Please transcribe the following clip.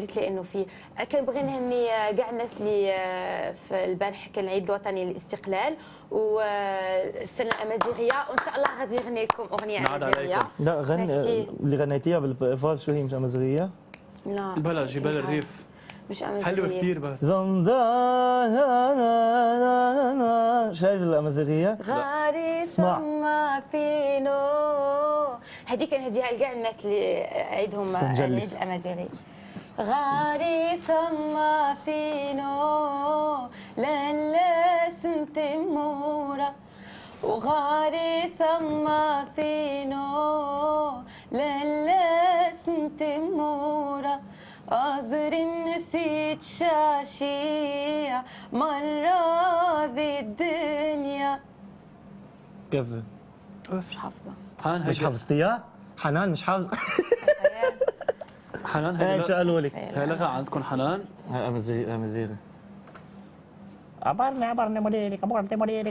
قالت لي انه في كنبغي نهني كاع الناس اللي في البارح كان العيد الوطني للاستقلال والسنه الامازيغيه، وان شاء الله غادي نغني لكم اغنيه امازيغيه. لا اللي غنيتيها بالفاز شو هي؟ مش امازيغيه؟ لا بلا جبال الريف مش امازيغيه، حلوه كثير بس شايف الامازيغيه؟ غاري ثم فينو. هذه كنهديها لكاع الناس اللي عيدهم العيد الامازيغي. غاري ثم فينو لالا سنتمورا، وغاري ثم فينو لالا سنتمورا، أزر نسيت شاشية مرة ذي الدنيا. كيف؟ مش حافظة. مش حافظتيها؟ حنان مش حافظة؟ حنان هاي شو قالوا لك؟ هي لغة عندكم حنان؟ امازيغي. عبرني مديرك، عبرني مديرك.